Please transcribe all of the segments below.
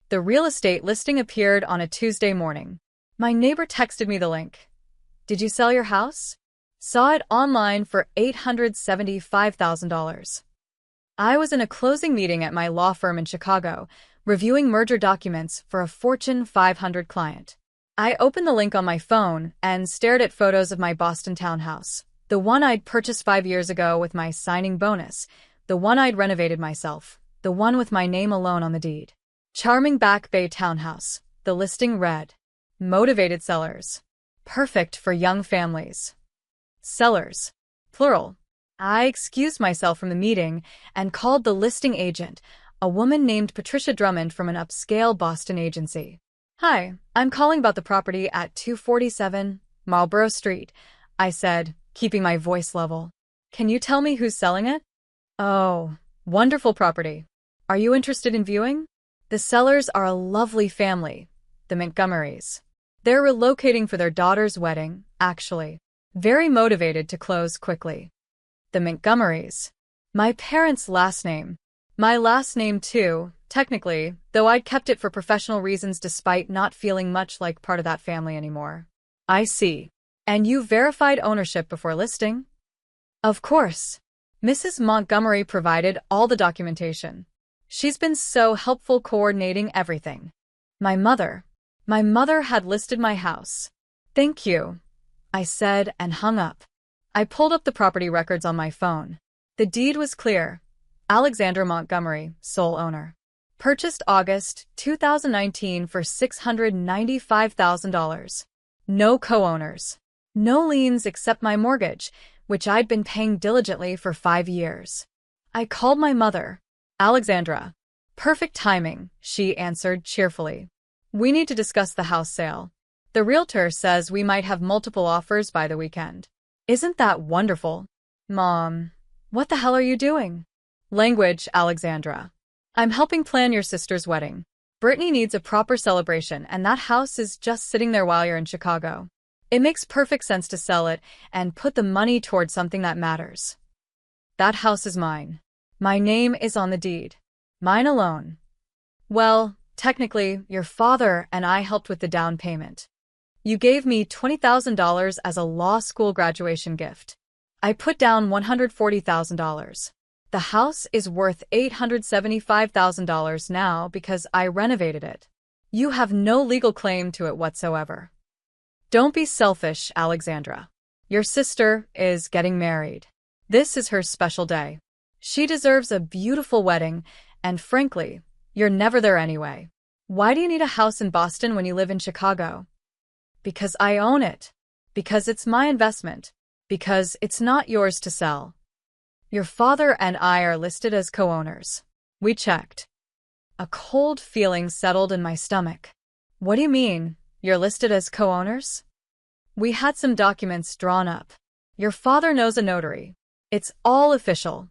The real estate listing appeared on a Tuesday morning. My neighbor texted me the link. Did you sell your house? Saw it online for $875,000. I was in a closing meeting at my law firm in Chicago, reviewing merger documents for a Fortune 500 client. I opened the link on my phone and stared at photos of my Boston townhouse, the one I'd purchased 5 years ago with my signing bonus, the one I'd renovated myself, the one with my name alone on the deed. Charming Back Bay townhouse. The listing read, motivated sellers. Perfect for young families. Sellers. Plural. I excused myself from the meeting and called the listing agent, a woman named Patricia Drummond from an upscale Boston agency. Hi, I'm calling about the property at 247 Marlborough Street, I said, keeping my voice level. Can you tell me who's selling it? Oh, wonderful property. Are you interested in viewing? The sellers are a lovely family, the Montgomerys. They're relocating for their daughter's wedding, actually. Very motivated to close quickly. The Montgomerys. My parents' last name. My last name too, technically, though I'd kept it for professional reasons despite not feeling much like part of that family anymore. I see. And you verified ownership before listing? Of course. Mrs. Montgomery provided all the documentation. She's been so helpful coordinating everything. My mother had listed my house. Thank you, I said and hung up. I pulled up the property records on my phone. The deed was clear. Alexandra Montgomery, sole owner. Purchased August 2019 for $695,000. No co-owners. No liens except my mortgage, which I'd been paying diligently for 5 years. I called my mother. Alexandra. Perfect timing, she answered cheerfully. We need to discuss the house sale. The realtor says we might have multiple offers by the weekend. Isn't that wonderful? Mom, what the hell are you doing? Language, Alexandra. I'm helping plan your sister's wedding. Brittany needs a proper celebration, and that house is just sitting there while you're in Chicago. It makes perfect sense to sell it and put the money towards something that matters. That house is mine. My name is on the deed. Mine alone. Well, technically, your father and I helped with the down payment. You gave me $20,000 as a law school graduation gift. I put down $140,000. The house is worth $875,000 now because I renovated it. You have no legal claim to it whatsoever. Don't be selfish, Alexandra. Your sister is getting married. This is her special day. She deserves a beautiful wedding, and frankly, you're never there anyway. Why do you need a house in Boston when you live in Chicago? Because I own it. Because it's my investment. Because it's not yours to sell. Your father and I are listed as co-owners. We checked. A cold feeling settled in my stomach. What do you mean, you're listed as co-owners? We had some documents drawn up. Your father knows a notary. It's all official.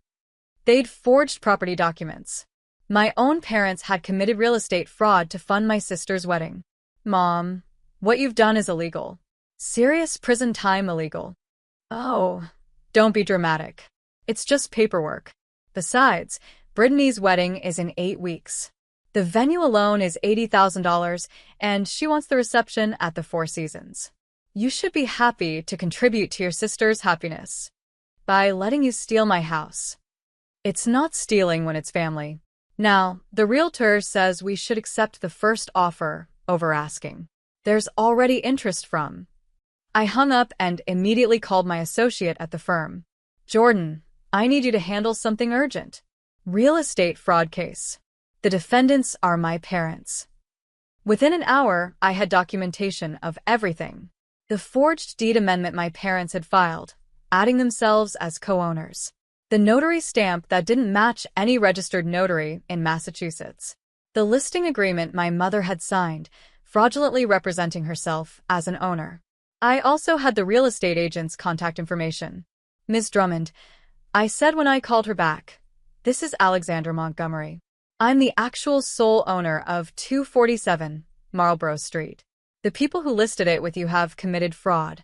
They'd forged property documents. My own parents had committed real estate fraud to fund my sister's wedding. Mom, what you've done is illegal. Serious prison time illegal. Oh, don't be dramatic. It's just paperwork. Besides, Brittany's wedding is in 8 weeks. The venue alone is $80,000, and she wants the reception at the Four Seasons. You should be happy to contribute to your sister's happiness by letting you steal my house. It's not stealing when it's family. Now, the realtor says we should accept the first offer over asking. There's already interest from. I hung up and immediately called my associate at the firm. Jordan, I need you to handle something urgent. Real estate fraud case. The defendants are my parents. Within an hour, I had documentation of everything. The forged deed amendment my parents had filed, adding themselves as co-owners. The notary stamp that didn't match any registered notary in Massachusetts. The listing agreement my mother had signed, fraudulently representing herself as an owner. I also had the real estate agent's contact information. Ms. Drummond, I said when I called her back, this is Alexandra Montgomery. I'm the actual sole owner of 247 Marlborough Street. The people who listed it with you have committed fraud.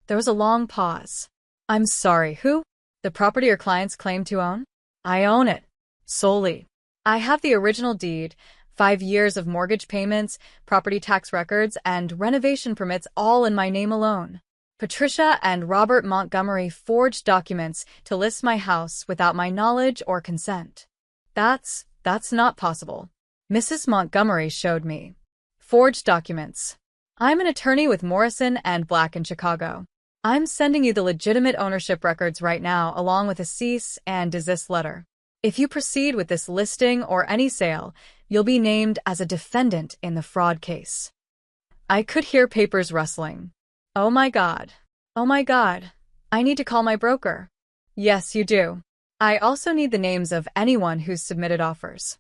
There was a long pause. I'm sorry, who? The property your clients claim to own? I own it. Solely. I have the original deed, 5 years of mortgage payments, property tax records, and renovation permits all in my name alone. Patricia and Robert Montgomery forged documents to list my house without my knowledge or consent. That's not possible. Mrs. Montgomery showed me. Forged documents. I'm an attorney with Morrison and Black in Chicago. I'm sending you the legitimate ownership records right now along with a cease and desist letter. If you proceed with this listing or any sale, you'll be named as a defendant in the fraud case. I could hear papers rustling. Oh my God. Oh my God. I need to call my broker. Yes, you do. I also need the names of anyone who's submitted offers.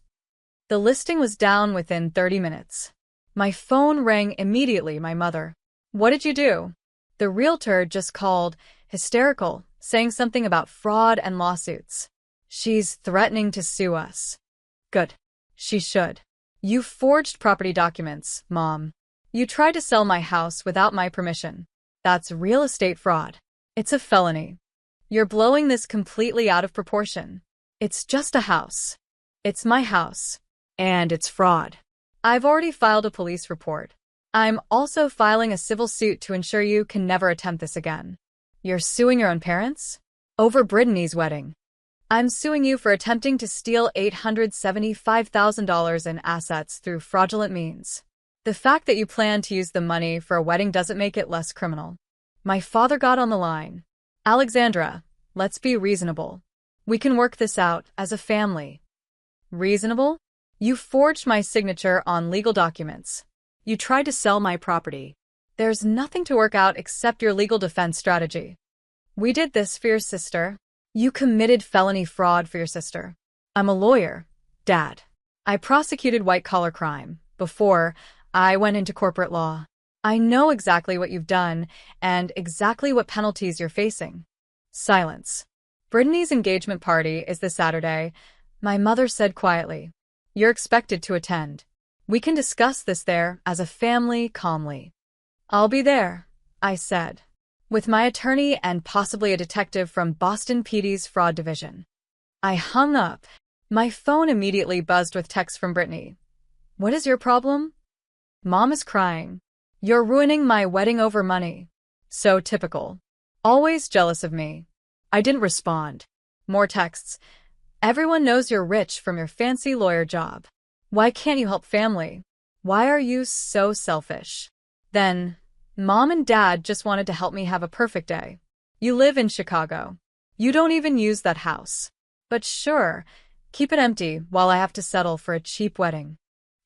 The listing was down within 30 minutes. My phone rang immediately, my mother. What did you do? The realtor just called, hysterical, saying something about fraud and lawsuits. She's threatening to sue us. Good. She should. You forged property documents, Mom. You tried to sell my house without my permission. That's real estate fraud. It's a felony. You're blowing this completely out of proportion. It's just a house. It's my house. And it's fraud. I've already filed a police report. I'm also filing a civil suit to ensure you can never attempt this again. You're suing your own parents? Over Brittany's wedding. I'm suing you for attempting to steal $875,000 in assets through fraudulent means. The fact that you plan to use the money for a wedding doesn't make it less criminal. My father got on the line. Alexandra, let's be reasonable. We can work this out as a family. Reasonable? You forged my signature on legal documents. You tried to sell my property. There's nothing to work out except your legal defense strategy. We did this for your sister. You committed felony fraud for your sister. I'm a lawyer, Dad. I prosecuted white-collar crime before I went into corporate law. I know exactly what you've done and exactly what penalties you're facing. Silence. Brittany's engagement party is this Saturday, my mother said quietly. You're expected to attend. We can discuss this there as a family calmly. I'll be there, I said, with my attorney and possibly a detective from Boston PD's fraud division. I hung up. My phone immediately buzzed with texts from Brittany. What is your problem? Mom is crying. You're ruining my wedding over money. So typical. Always jealous of me. I didn't respond. More texts. Everyone knows you're rich from your fancy lawyer job. Why can't you help family? Why are you so selfish? Then, Mom and Dad just wanted to help me have a perfect day. You live in Chicago. You don't even use that house. But sure, keep it empty while I have to settle for a cheap wedding.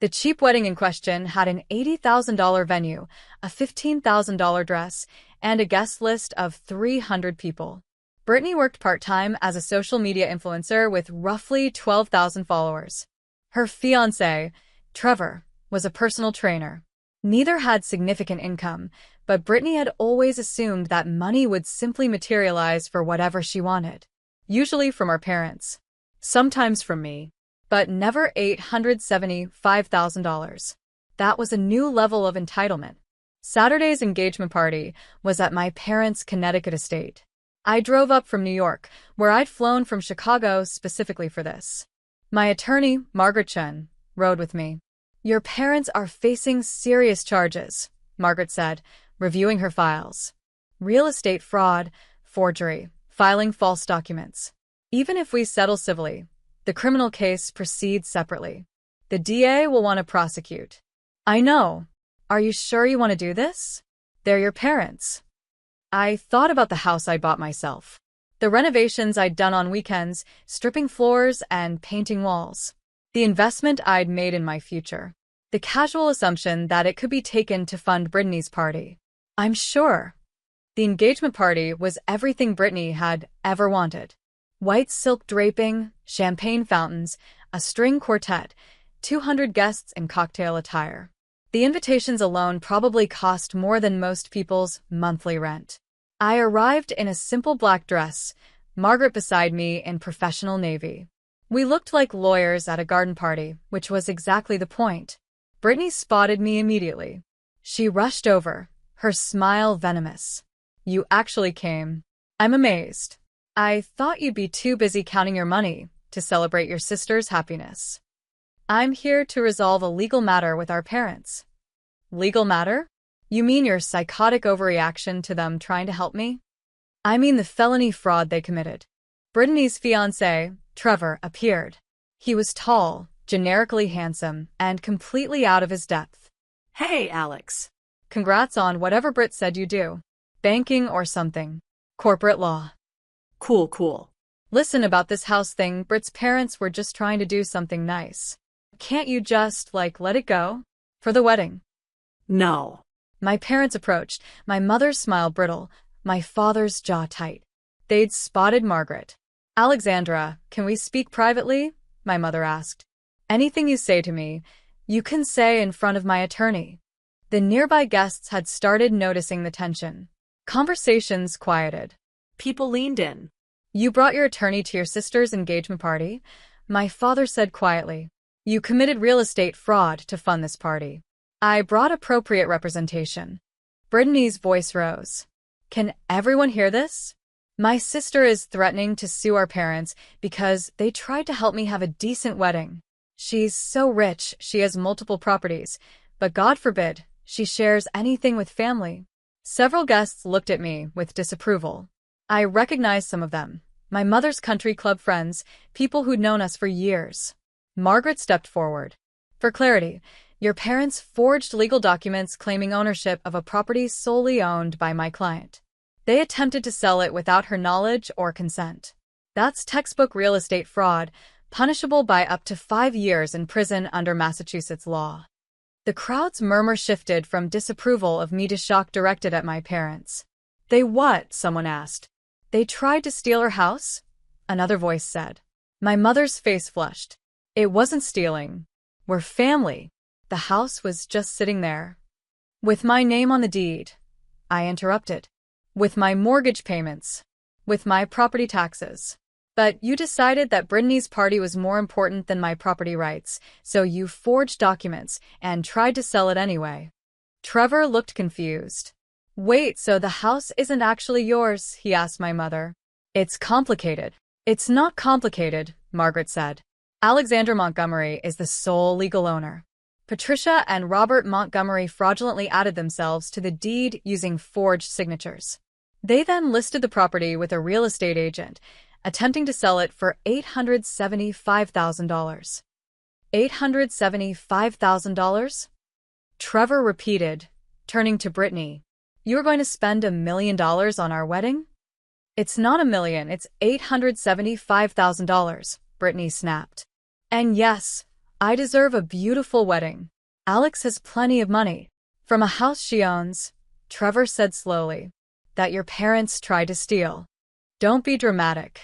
The cheap wedding in question had an $80,000 venue, a $15,000 dress, and a guest list of 300 people. Brittany worked part-time as a social media influencer with roughly 12,000 followers. Her fiancé, Trevor, was a personal trainer. Neither had significant income, but Brittany had always assumed that money would simply materialize for whatever she wanted. Usually from our parents. Sometimes from me. But never $875,000. That was a new level of entitlement. Saturday's engagement party was at my parents' Connecticut estate. I drove up from New York, where I'd flown from Chicago specifically for this. My attorney, Margaret Chen, rode with me. Your parents are facing serious charges, Margaret said, reviewing her files. Real estate fraud, forgery, filing false documents. Even if we settle civilly, the criminal case proceeds separately. The DA will want to prosecute. I know. Are you sure you want to do this? They're your parents. I thought about the house I bought myself. The renovations I'd done on weekends, stripping floors and painting walls. The investment I'd made in my future. The casual assumption that it could be taken to fund Brittany's party. I'm sure. The engagement party was everything Brittany had ever wanted. White silk draping, champagne fountains, a string quartet, 200 guests in cocktail attire. The invitations alone probably cost more than most people's monthly rent. I arrived in a simple black dress, Margaret beside me in professional navy. We looked like lawyers at a garden party, which was exactly the point. Brittany spotted me immediately. She rushed over, her smile venomous. You actually came. I'm amazed. I thought you'd be too busy counting your money to celebrate your sister's happiness. I'm here to resolve a legal matter with our parents. Legal matter? You mean your psychotic overreaction to them trying to help me? I mean the felony fraud they committed. Brittany's fiancé, Trevor, appeared. He was tall, generically handsome, and completely out of his depth. Hey, Alex. Congrats on whatever Britt said you do. Banking or something. Corporate law. Cool. Listen, about this house thing, Britt's parents were just trying to do something nice. Can't you just, let it go? For the wedding. No. My parents approached, my mother's smile brittle, my father's jaw tight. They'd spotted Margaret. Alexandra, can we speak privately? My mother asked. Anything you say to me, you can say in front of my attorney. The nearby guests had started noticing the tension. Conversations quieted. People leaned in. You brought your attorney to your sister's engagement party? My father said quietly. You committed real estate fraud to fund this party. I brought appropriate representation. Brittany's voice rose. Can everyone hear this? My sister is threatening to sue our parents because they tried to help me have a decent wedding. She's so rich, she has multiple properties, but God forbid she shares anything with family. Several guests looked at me with disapproval. I recognized some of them. My mother's country club friends, people who'd known us for years. Margaret stepped forward. For clarity, your parents forged legal documents claiming ownership of a property solely owned by my client. They attempted to sell it without her knowledge or consent. That's textbook real estate fraud, punishable by up to 5 years in prison under Massachusetts law. The crowd's murmur shifted from disapproval of me to shock directed at my parents. They what? Someone asked. They tried to steal her house? Another voice said. My mother's face flushed. It wasn't stealing. We're family. The house was just sitting there. With my name on the deed. I interrupted. With my mortgage payments. With my property taxes. But you decided that Brittany's party was more important than my property rights, so you forged documents and tried to sell it anyway. Trevor looked confused. Wait, so the house isn't actually yours? He asked my mother. It's complicated. It's not complicated, Margaret said. Alexandra Montgomery is the sole legal owner. Patricia and Robert Montgomery fraudulently added themselves to the deed using forged signatures. They then listed the property with a real estate agent, attempting to sell it for $875,000. $875,000? Trevor repeated, turning to Brittany. You're going to spend $1 million on our wedding? It's not $1 million, it's $875,000, Brittany snapped. And yes, I deserve a beautiful wedding. Alex has plenty of money. From a house she owns, Trevor said slowly, that your parents tried to steal. Don't be dramatic.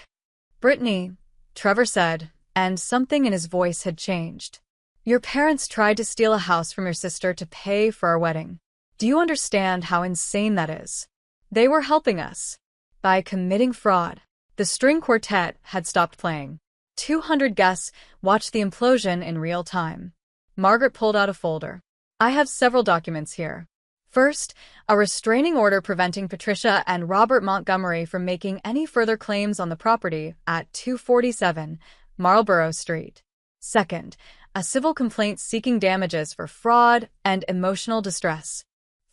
Brittany, Trevor said, and something in his voice had changed. Your parents tried to steal a house from your sister to pay for our wedding. Do you understand how insane that is? They were helping us. By committing fraud. The string quartet had stopped playing. 200 guests watched the implosion in real time. Margaret pulled out a folder. I have several documents here. First, a restraining order preventing Patricia and Robert Montgomery from making any further claims on the property at 247 Marlborough Street. Second, a civil complaint seeking damages for fraud and emotional distress.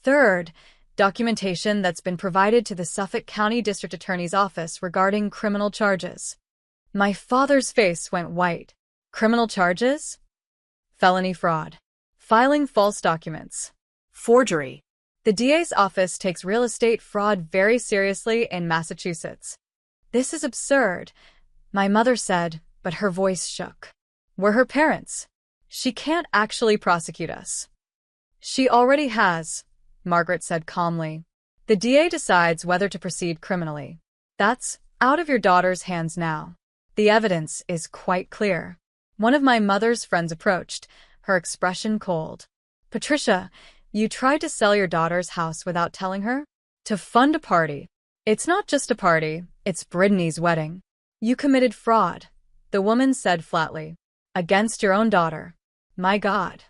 Third, documentation that's been provided to the Suffolk County District Attorney's Office regarding criminal charges. My father's face went white. Criminal charges? Felony fraud. Filing false documents. Forgery. The DA's office takes real estate fraud very seriously in Massachusetts. This is absurd, my mother said, but her voice shook. We're her parents. She can't actually prosecute us. She already has, Margaret said calmly. The DA decides whether to proceed criminally. That's out of your daughter's hands now. The evidence is quite clear. One of my mother's friends approached, her expression cold. Patricia, you tried to sell your daughter's house without telling her? To fund a party. It's not just a party, it's Brittany's wedding. You committed fraud, the woman said flatly. Against your own daughter. My God.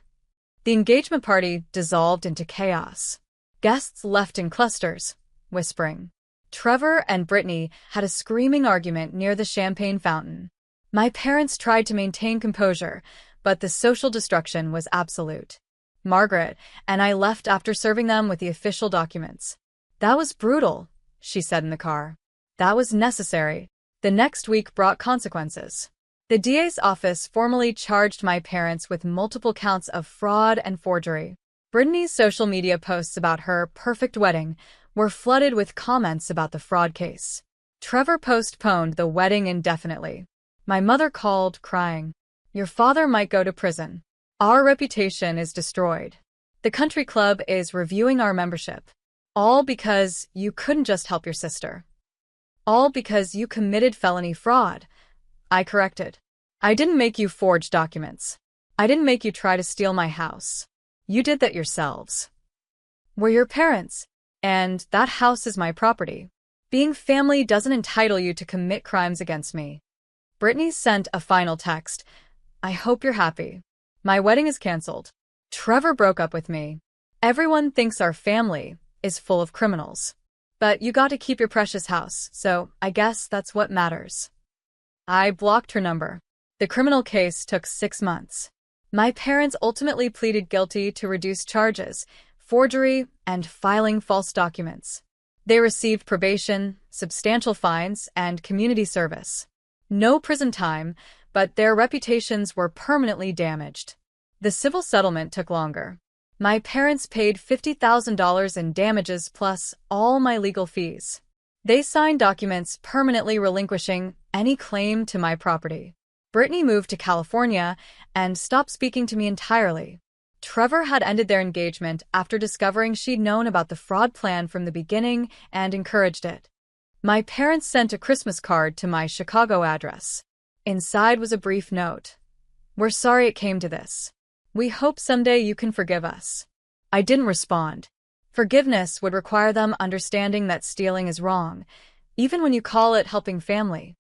The engagement party dissolved into chaos. Guests left in clusters, whispering. Trevor and Brittany had a screaming argument near the champagne fountain. My parents tried to maintain composure, but the social destruction was absolute. Margaret and I left after serving them with the official documents. That was brutal, she said in the car. That was necessary. The next week brought consequences. The DA's office formally charged my parents with multiple counts of fraud and forgery. Brittany's social media posts about her perfect wedding were flooded with comments about the fraud case. Trevor postponed the wedding indefinitely. My mother called, crying, "Your father might go to prison. Our reputation is destroyed. The country club is reviewing our membership. All because you couldn't just help your sister. All because you committed felony fraud." I corrected. "I didn't make you forge documents. I didn't make you try to steal my house. You did that yourselves. We're your parents, and that house is my property. Being family doesn't entitle you to commit crimes against me." Brittany sent a final text. "I hope you're happy. My wedding is canceled. Trevor broke up with me. Everyone thinks our family is full of criminals. But you got to keep your precious house, so I guess that's what matters." I blocked her number. The criminal case took 6 months. My parents ultimately pleaded guilty to reduced charges, forgery, and filing false documents. They received probation, substantial fines, and community service. No prison time, but their reputations were permanently damaged. The civil settlement took longer. My parents paid $50,000 in damages plus all my legal fees. They signed documents permanently relinquishing any claim to my property. Brittany moved to California and stopped speaking to me entirely. Trevor had ended their engagement after discovering she'd known about the fraud plan from the beginning and encouraged it. My parents sent a Christmas card to my Chicago address. Inside was a brief note. "We're sorry it came to this. We hope someday you can forgive us." I didn't respond. Forgiveness would require them understanding that stealing is wrong, even when you call it helping family.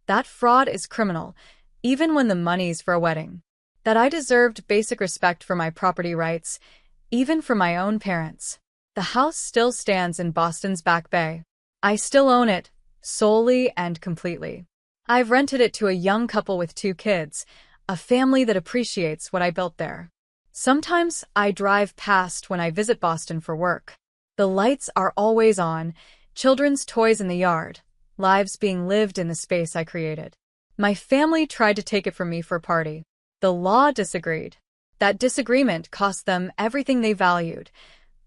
That fraud is criminal, even when the money's for a wedding. That I deserved basic respect for my property rights, even from my own parents. The house still stands in Boston's Back Bay. I still own it, solely and completely. I've rented it to a young couple with 2 kids, a family that appreciates what I built there. Sometimes I drive past when I visit Boston for work. The lights are always on, children's toys in the yard, lives being lived in the space I created. My family tried to take it from me for a party. The law disagreed. That disagreement cost them everything they valued: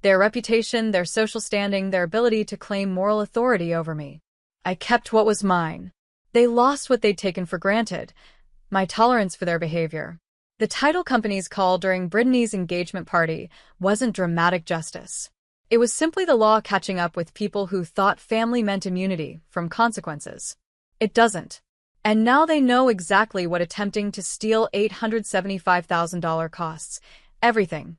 their reputation, their social standing, their ability to claim moral authority over me. I kept what was mine. They lost what they'd taken for granted: my tolerance for their behavior. The title company's call during Brittany's engagement party wasn't dramatic justice. It was simply the law catching up with people who thought family meant immunity from consequences. It doesn't. And now they know exactly what attempting to steal $875,000 costs: everything.